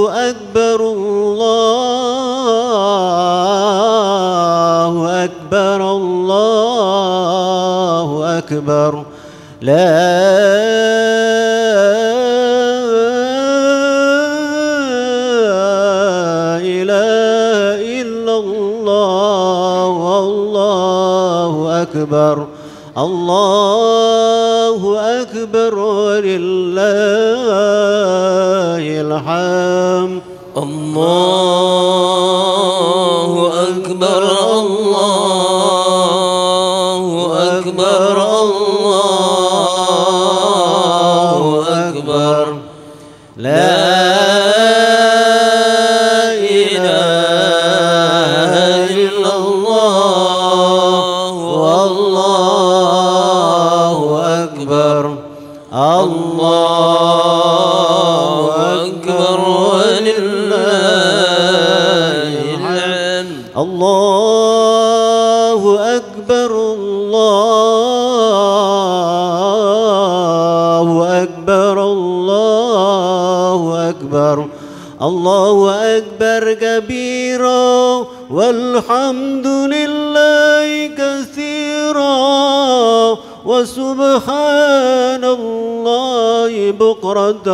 أكبر الله أكبر الله أكبر لا إله إلا الله والله أكبر الله أكبر ولله الحمد الله أكبر الله أكبر الله أكبر لا إله إلا الله والله أكبر الله أكبر ولله الحمد الله أكبر الله أكبر الله أكبر الله أكبر كبيرا والحمد لله كثيرا وسبحان الله بكرة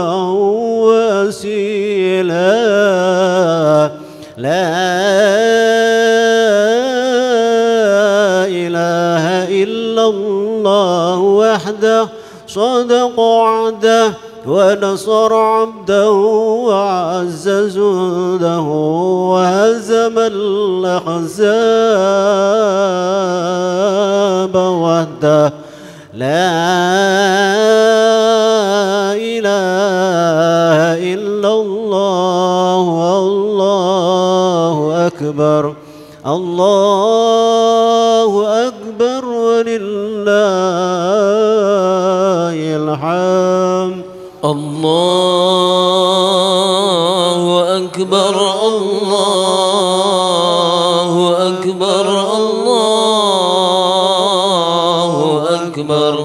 وأصيلا لا إله إلا الله وحده صدق وعده ونصر عبده وعز جنده وهزم الأحزاب وحده لا إله إلا الله والله أكبر الله أكبر ولله الحمد الله أكبر الله أكبر الله أكبر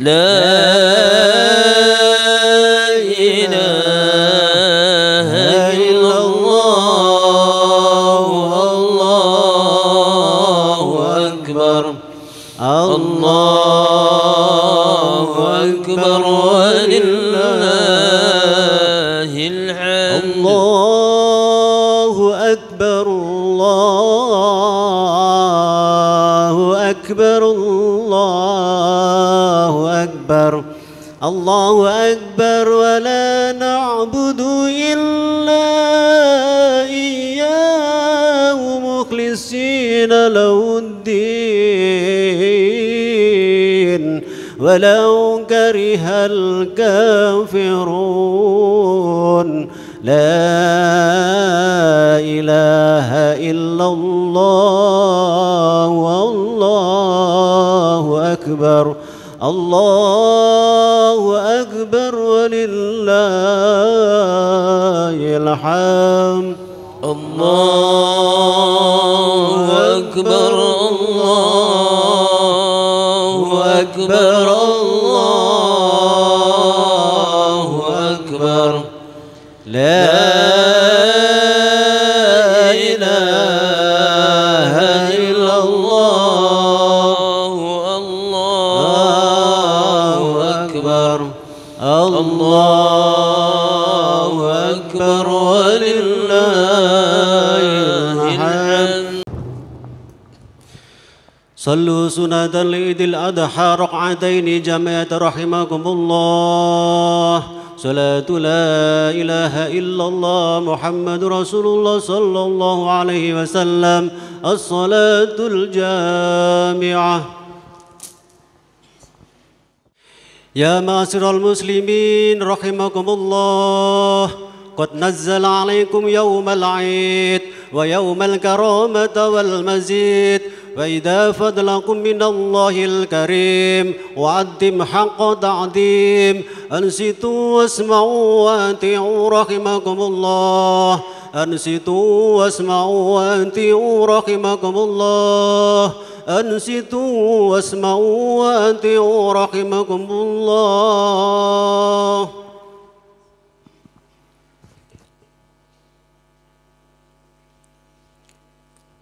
لا إله إلا الله والله أكبر الله أكبر ولله الحمد الله أكبر الله أكبر الله أكبر الله أكبر ولا نعبد إلا إياه مخلصين له الدين ولو كره الكافرون لا إله إلا الله والله أكبر الله أكبر ولله الحمد الله أكبر الله أكبر الله أكبر لا إله إلا الله الله أكبر الله أكبر ولله الحمد صلوا سنة العيد الأضحى ركعتين جماعة رحمكم الله صلاة لا إله إلا الله محمد رسول الله صلى الله عليه وسلم الصلاة الجامعة. يا معاشر المسلمين رحمكم الله قد نزل عليكم يوم العيد ويوم الكرامة والمزيد وإذا فضلكم من الله الكريم وعدم حق تعظيم أنصتوا واسمعوا وأطيعوا رحمكم الله أنصتوا واسمعوا وأطيعوا رحمكم الله أنصتوا واسمعوا وأطيعوا رحمكم الله.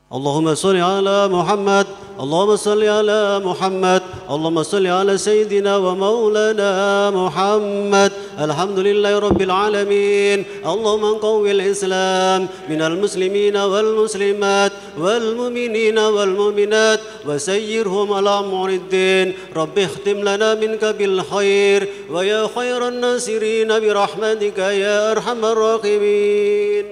اللهم صل على محمد اللهم صل على محمد اللهم صل على سيدنا ومولانا محمد الحمد لله رب العالمين اللهم قوي الإسلام من المسلمين والمسلمات والمؤمنين والمؤمنات وسيرهم على أمر الدين رب اختم لنا منك بالخير ويا خير الناصرين برحمتك يا أرحم الراحمين.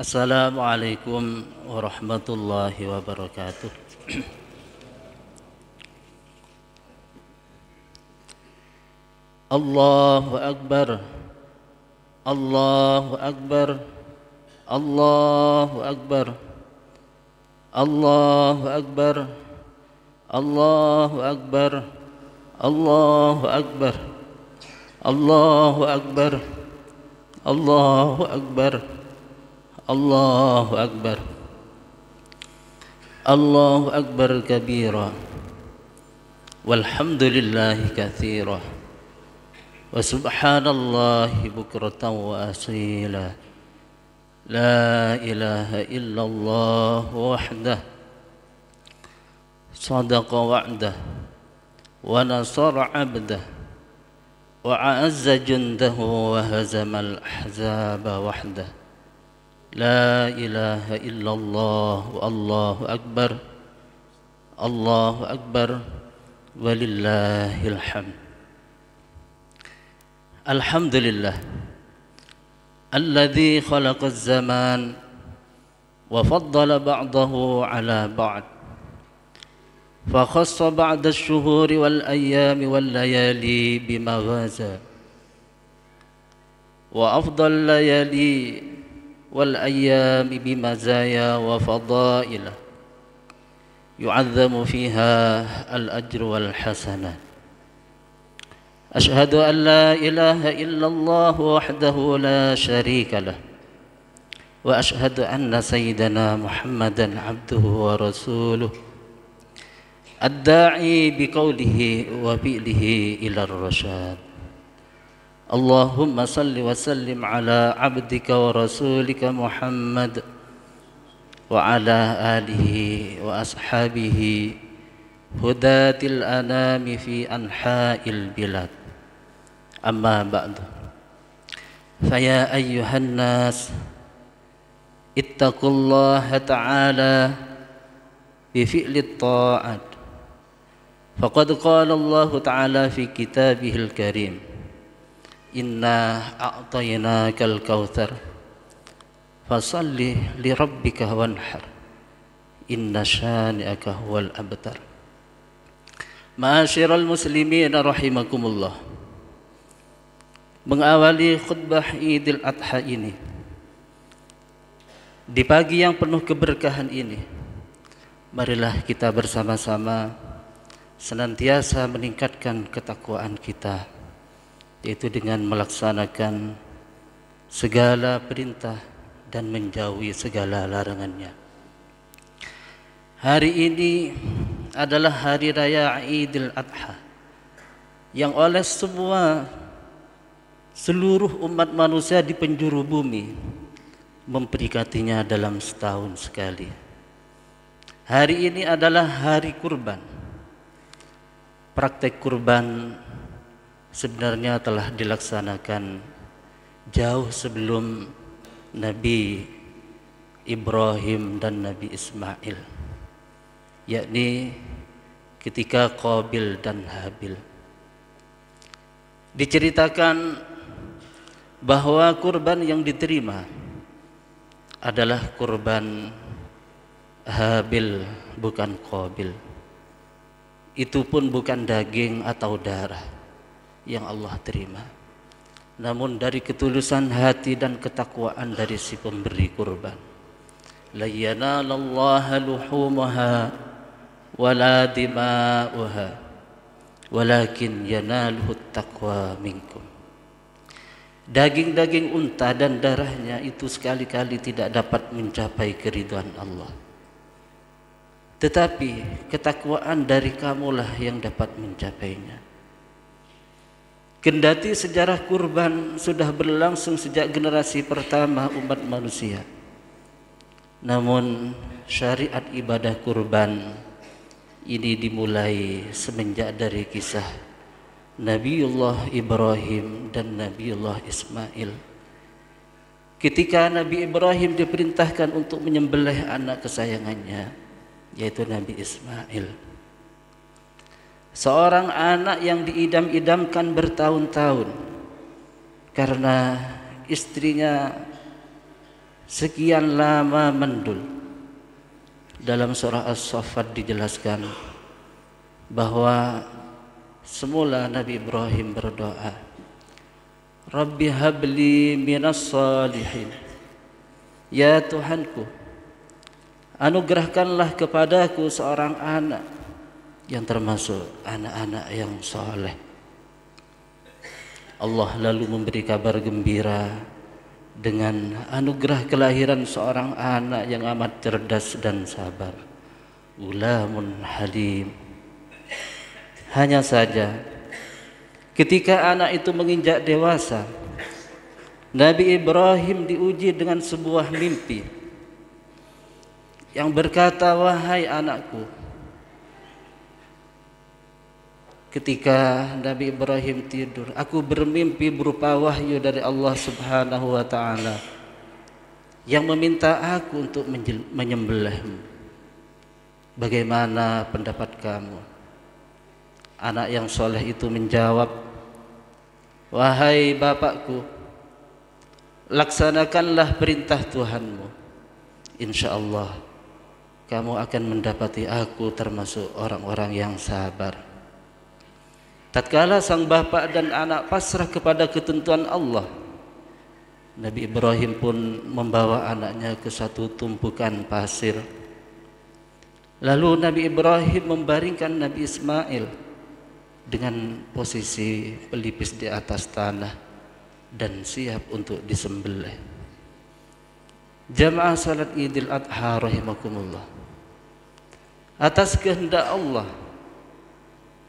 Assalamualaikum warahmatullahi wabarakatuh. Allahu Akbar, Allahu Akbar, Allahu Akbar, Allahu Akbar, Allahu Akbar, Allahu Akbar, Allahu Akbar, Allahu Akbar, Allahu Akbar, Allahu Akbar kabira, walhamdulillahi katsira, wa subhanallahi bukratan wa asila, la ilaha illallah wahdah, sadaqa wa'dah, wa nasara abdah, wa a'azza jundahu wa hazamal ahzaba wahdah. La ilaha illallah wa Allahu Akbar, Allahu Akbar, walillahil hamd. Alhamdulillah alladzi khalaqaz zaman wa faddala ba'dahu ala ba'd fa khassa ba'da asy-syuhuri wal ayyami wal layali bimaghaza wa afdal layali wal ayyami bimazaya wa fada'ilah yu'azzamu fiha al ajru wal hasanat. Ashhadu an la ilaha illallah wahdahu la sharika lah wa ashhadu anna sayyidana Muhammadan abduhu wa rasuluh ad-da'i biqawlihi wa fi'lihi ila ar-rasyad. Allahumma salli wa sallim ala abdika wa rasulika Muhammad wa ala alihi wa ashabihi hudatil anami fi anha'il bilad. Amma ba'du. Faya ayyuhan nas ittaqullaha ta'ala bi fi'lit ta'at. Faqad qala Allah ta'ala fi kitabihil karim. Inna a'tainakal kautsar fasalli li rabbika wanhar inna syani'aka huwal abtar. Ma'asyiral muslimin rahimakumullah. Mengawali khutbah Idul Adha ini di pagi yang penuh keberkahan ini, marilah kita bersama-sama senantiasa meningkatkan ketakwaan kita, yaitu dengan melaksanakan segala perintah dan menjauhi segala larangannya. Hari ini adalah hari raya Idul Adha yang oleh seluruh umat manusia di penjuru bumi memperingatinya dalam setahun sekali. Hari ini adalah hari kurban. Praktek kurban sebenarnya telah dilaksanakan jauh sebelum Nabi Ibrahim dan Nabi Ismail, yakni ketika Qabil dan Habil. Diceritakan bahwa kurban yang diterima adalah kurban Habil, bukan Qabil. Itu pun bukan daging atau darah yang Allah terima, namun dari ketulusan hati dan ketakwaan dari si pemberi kurban. La yanalallaha luhumuha wala dima'uha walakin yanaluhu taqwa minkum. Daging-daging unta dan darahnya itu sekali-kali tidak dapat mencapai keridhaan Allah, tetapi ketakwaan dari kamulah yang dapat mencapainya. Kendati sejarah kurban sudah berlangsung sejak generasi pertama umat manusia, namun syariat ibadah kurban ini dimulai semenjak dari kisah Nabiullah Ibrahim dan Nabiullah Ismail. Ketika Nabi Ibrahim diperintahkan untuk menyembelih anak kesayangannya, yaitu Nabi Ismail, seorang anak yang diidam-idamkan bertahun-tahun karena istrinya sekian lama mendul. Dalam surah As-Saffat dijelaskan bahwa semula Nabi Ibrahim berdoa, Rabbi habli minas salihin, ya Tuhanku, anugerahkanlah kepadaku seorang anak yang termasuk anak-anak yang soleh. Allah lalu memberi kabar gembira dengan anugerah kelahiran seorang anak yang amat cerdas dan sabar, Ghulamun Halim. Hanya saja ketika anak itu menginjak dewasa, Nabi Ibrahim diuji dengan sebuah mimpi yang berkata, wahai anakku. Ketika Nabi Ibrahim tidur, aku bermimpi berupa wahyu dari Allah Subhanahu wa ta'ala yang meminta aku untuk menyembelihmu. Bagaimana pendapat kamu? Anak yang soleh itu menjawab, wahai bapakku, laksanakanlah perintah Tuhanmu. Insya Allah kamu akan mendapati aku termasuk orang-orang yang sabar. Tatkala sang bapak dan anak pasrah kepada ketentuan Allah, Nabi Ibrahim pun membawa anaknya ke satu tumpukan pasir. Lalu Nabi Ibrahim membaringkan Nabi Ismail dengan posisi pelipis di atas tanah dan siap untuk disembelih. Jamaah salat Idul Adha rahimakumullah, atas kehendak Allah,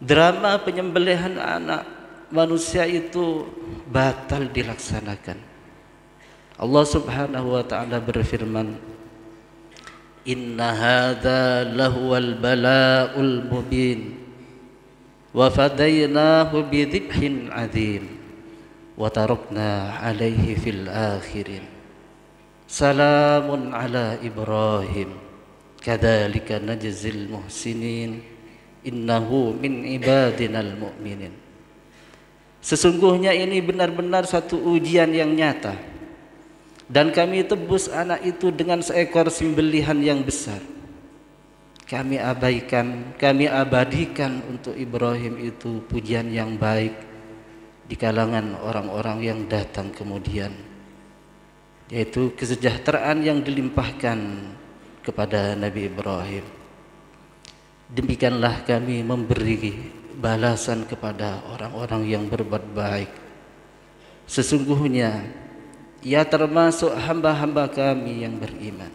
drama penyembelihan anak manusia itu batal dilaksanakan. Allah Subhanahu wa ta'ala berfirman, inna hadza lahuwal bala'ul mubin wa fadaynahu bidhibhin adzim wa tarakna alaihi fil akhirin salamun ala Ibrahim kadzalika najzil muhsinin innahu min ibadinal mu'minin. Sesungguhnya ini benar-benar satu ujian yang nyata, dan kami tebus anak itu dengan seekor sembelihan yang besar. Kami abadikan untuk Ibrahim itu pujian yang baik di kalangan orang-orang yang datang kemudian, yaitu kesejahteraan yang dilimpahkan kepada Nabi Ibrahim. Demikianlah kami memberi balasan kepada orang-orang yang berbuat baik. Sesungguhnya ia termasuk hamba-hamba kami yang beriman.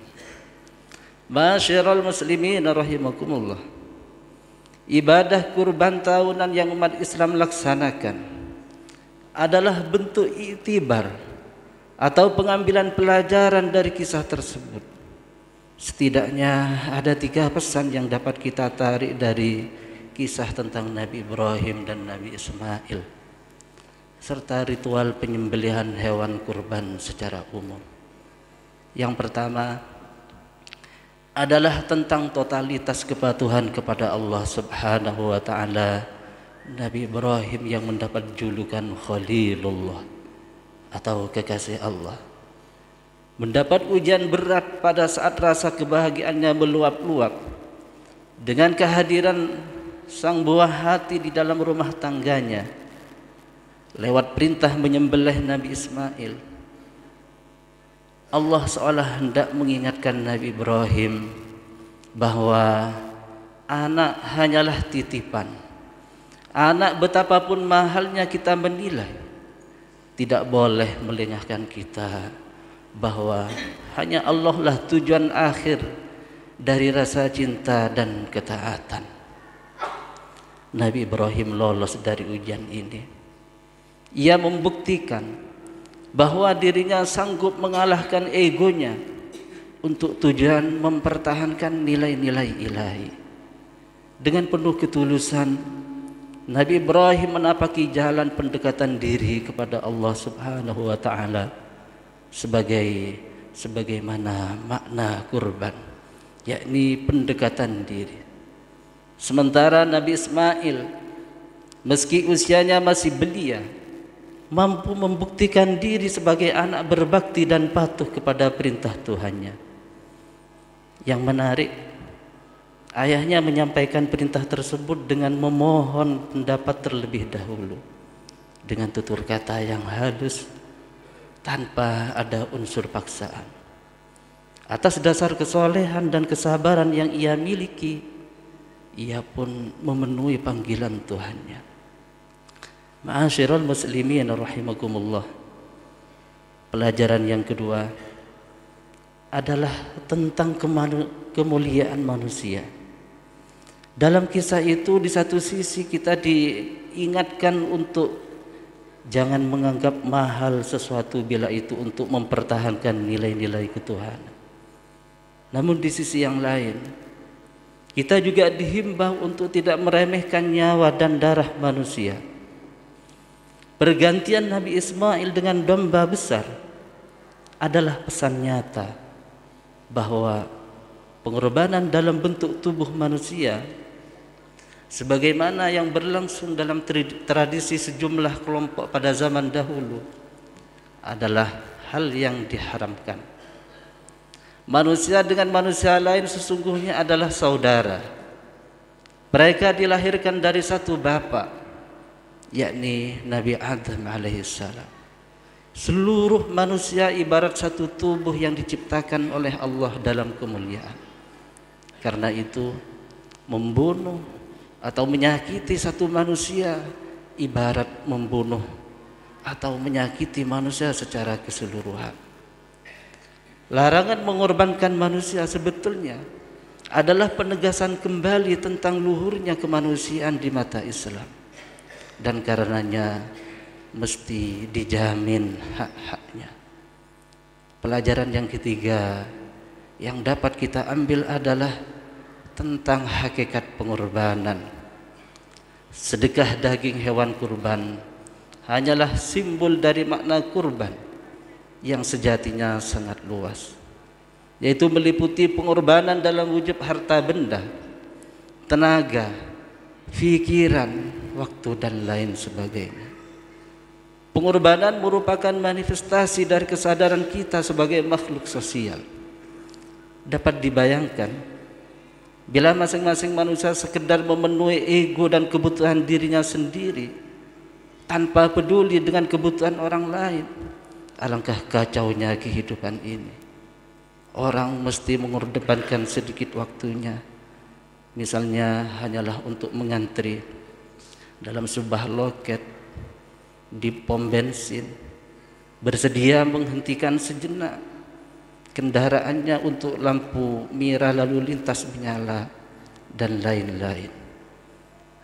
Masyiral muslimin rahimakumullah, ibadah kurban tahunan yang umat Islam laksanakan adalah bentuk iktibar atau pengambilan pelajaran dari kisah tersebut. Setidaknya ada 3 pesan yang dapat kita tarik dari kisah tentang Nabi Ibrahim dan Nabi Ismail, serta ritual penyembelihan hewan kurban secara umum. Yang pertama adalah tentang totalitas kepatuhan kepada Allah Subhanahu wa ta'ala. Nabi Ibrahim yang mendapat julukan Khalilullah atau kekasih Allah, mendapat ujian berat pada saat rasa kebahagiaannya meluap-luap dengan kehadiran sang buah hati di dalam rumah tangganya. Lewat perintah menyembelih Nabi Ismail, Allah seolah hendak mengingatkan Nabi Ibrahim bahwa anak hanyalah titipan. Anak betapapun mahalnya kita menilai, tidak boleh melengahkan kita bahwa hanya Allah lah tujuan akhir dari rasa cinta dan ketaatan. Nabi Ibrahim lolos dari ujian ini. Ia membuktikan bahwa dirinya sanggup mengalahkan egonya untuk tujuan mempertahankan nilai-nilai ilahi. Dengan penuh ketulusan, Nabi Ibrahim menapaki jalan pendekatan diri kepada Allah Subhanahu wa taala sebagaimana makna kurban, yakni pendekatan diri. Sementara Nabi Ismail, meski usianya masih belia, mampu membuktikan diri sebagai anak berbakti dan patuh kepada perintah Tuhannya. Yang menarik, ayahnya menyampaikan perintah tersebut dengan memohon pendapat terlebih dahulu, dengan tutur kata yang halus tanpa ada unsur paksaan. Atas dasar kesolehan dan kesabaran yang ia miliki, ia pun memenuhi panggilan Tuhannya. Ma'asyiral muslimin rahimakumullah. Pelajaran yang kedua adalah tentang kemuliaan manusia. Dalam kisah itu, di satu sisi kita diingatkan untuk jangan menganggap mahal sesuatu bila itu untuk mempertahankan nilai-nilai ketuhanan. Namun di sisi yang lain, kita juga dihimbau untuk tidak meremehkan nyawa dan darah manusia. Pergantian Nabi Ismail dengan domba besar adalah pesan nyata bahwa pengorbanan dalam bentuk tubuh manusia, sebagaimana yang berlangsung dalam tradisi sejumlah kelompok pada zaman dahulu, adalah hal yang diharamkan. Manusia dengan manusia lain sesungguhnya adalah saudara. Mereka dilahirkan dari satu bapa, yakni Nabi Adam alaihissalam. Seluruh manusia ibarat satu tubuh yang diciptakan oleh Allah dalam kemuliaan. Karena itu, membunuh atau menyakiti satu manusia ibarat membunuh atau menyakiti manusia secara keseluruhan. Larangan mengorbankan manusia sebetulnya adalah penegasan kembali tentang luhurnya kemanusiaan di mata Islam, dan karenanya mesti dijamin hak-haknya. Pelajaran yang ketiga yang dapat kita ambil adalah tentang hakikat pengorbanan. Sedekah daging hewan kurban hanyalah simbol dari makna kurban yang sejatinya sangat luas, yaitu meliputi pengorbanan dalam wujud harta benda, tenaga, pikiran, waktu, dan lain sebagainya. Pengorbanan merupakan manifestasi dari kesadaran kita sebagai makhluk sosial. Dapat dibayangkan bila masing-masing manusia sekedar memenuhi ego dan kebutuhan dirinya sendiri tanpa peduli dengan kebutuhan orang lain, alangkah kacaunya kehidupan ini. Orang mesti mengorbankan sedikit waktunya, misalnya hanyalah untuk mengantri dalam sebuah loket di pom bensin, bersedia menghentikan sejenak kendaraannya untuk lampu merah lalu lintas menyala, dan lain-lain.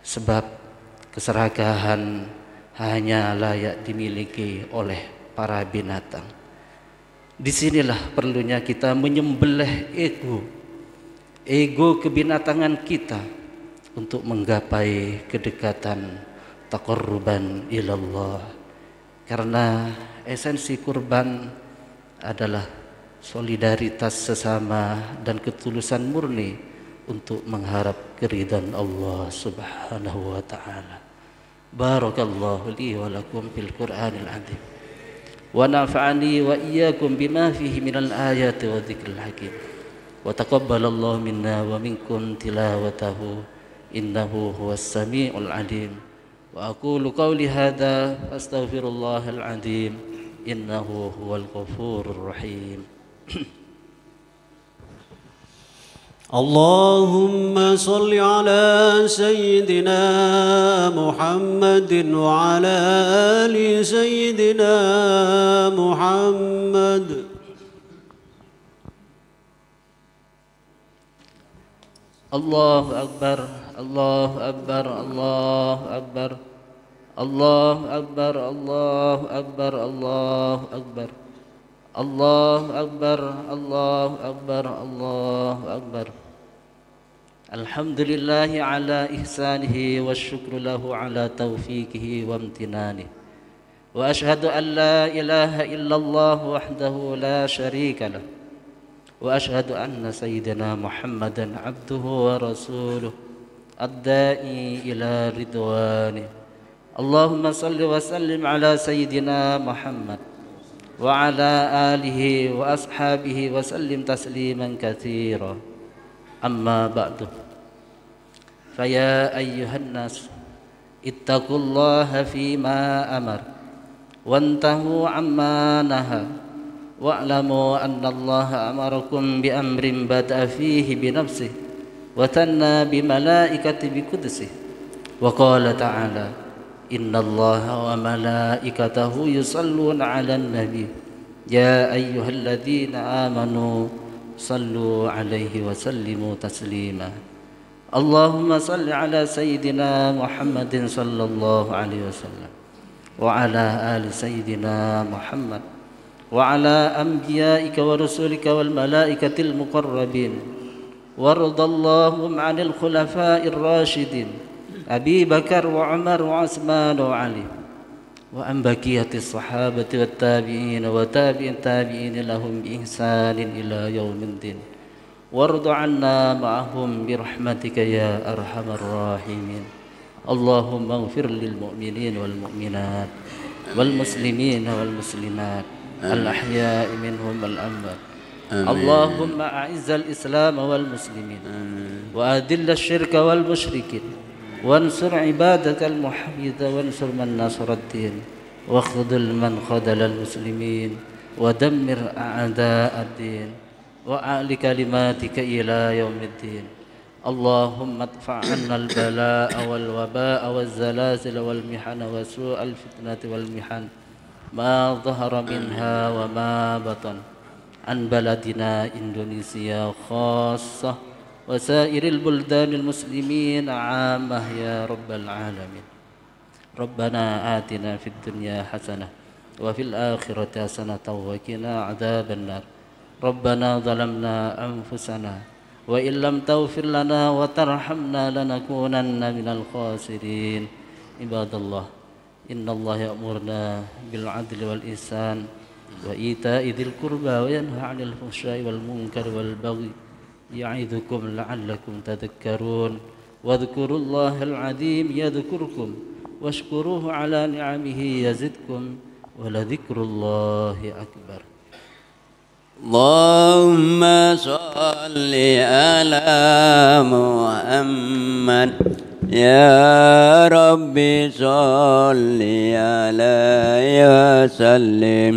Sebab keserakahan hanya layak dimiliki oleh para binatang. Disinilah perlunya kita menyembelih ego kebinatangan kita untuk menggapai kedekatan taqarruban ilallah. Karena esensi kurban adalah solidaritas sesama dan ketulusan murni untuk mengharap keridhaan Allah Subhanahu wa taala. Barakallahu li wa lakum fil Qur'anil azim. ونفعني وإياكم بما فيه من الآيات والذكر الحكيم وتقبل الله منا ومنكم تلاوته إنه هو السميع العليم وأقول قولي هذا أستغفر الله العظيم إنه هو الغفور الرحيم. اللهم صل على سيدنا محمد وعلى آل سيدنا محمد. الله أكبر الله أكبر الله أكبر الله أكبر الله أكبر الله أكبر الله أكبر الله أكبر الله أكبر. الحمد لله على إحسانه والشكر له على توفيقه وامتنانه. وأشهد أن لا إله إلا الله وحده لا شريك له. وأشهد أن سيدنا محمدا عبده ورسوله الداعي إلى رضوانه. اللهم صل وسلم على سيدنا محمد وعلى آله وأصحابه وسلم تسليما كثيرا. أما بعد، فيا أيها الناس اتقوا الله فيما أمر وانتهوا عما نهى، واعلموا أن الله أمركم بأمر بدأ فيه بنفسه وثنى بملائكته بقدسه، وقال تعالى: إن الله وملائكته يصلون على النبي يا أيها الذين آمنوا صلوا عليه وسلموا تسليما. اللهم صل على سيدنا محمد صلى الله عليه وسلم وعلى آل سيدنا محمد وعلى أنبيائك ورسلك والملائكة المقربين، وارض اللهم عن الخلفاء الراشدين أبي بكر وعمر وعثمان وعلي، وعن بقية الصحابة والتابعين وتابع التابعين لهم بإحسان إلى يوم الدين، وارض عنا معهم برحمتك يا أرحم الراحمين. اللهم اغفر للمؤمنين والمؤمنات والمسلمين والمسلمات الأحياء منهم والأموات. اللهم أعز الإسلام والمسلمين وأذل الشرك والمشركين، وانصر عبادك الموحدين، وانصر من نصر الدين، واخذل من خذل المسلمين، ودمر أعداء الدين، وأعل كلماتك إلى يوم الدين. اللهم ادفع عنا البلاء والوباء والزلازل والمحن وسوء الفتنة والمحن ما ظهر منها وما بطن عن بلدنا إندونيسيا خاصة وسائر البلدان المسلمين عامة يا رب العالمين. ربنا آتنا في الدنيا حسنة وفي الآخرة حسنة وقنا عذاب النار. ربنا ظلمنا أنفسنا وإن لم تغفر لنا وترحمنا لنكونن من الخاسرين. عباد الله، إن الله يأمرنا بالعدل والإحسان وإيتاء ذي القربى وينهى عن الفحشاء والمنكر والبغي يعظكم لعلكم تذكرون. واذكروا الله العظيم يذكركم واشكروه على نعمه يزدكم ولذكر الله أكبر. اللهم صل على محمد يا رب صل عليه وسلم.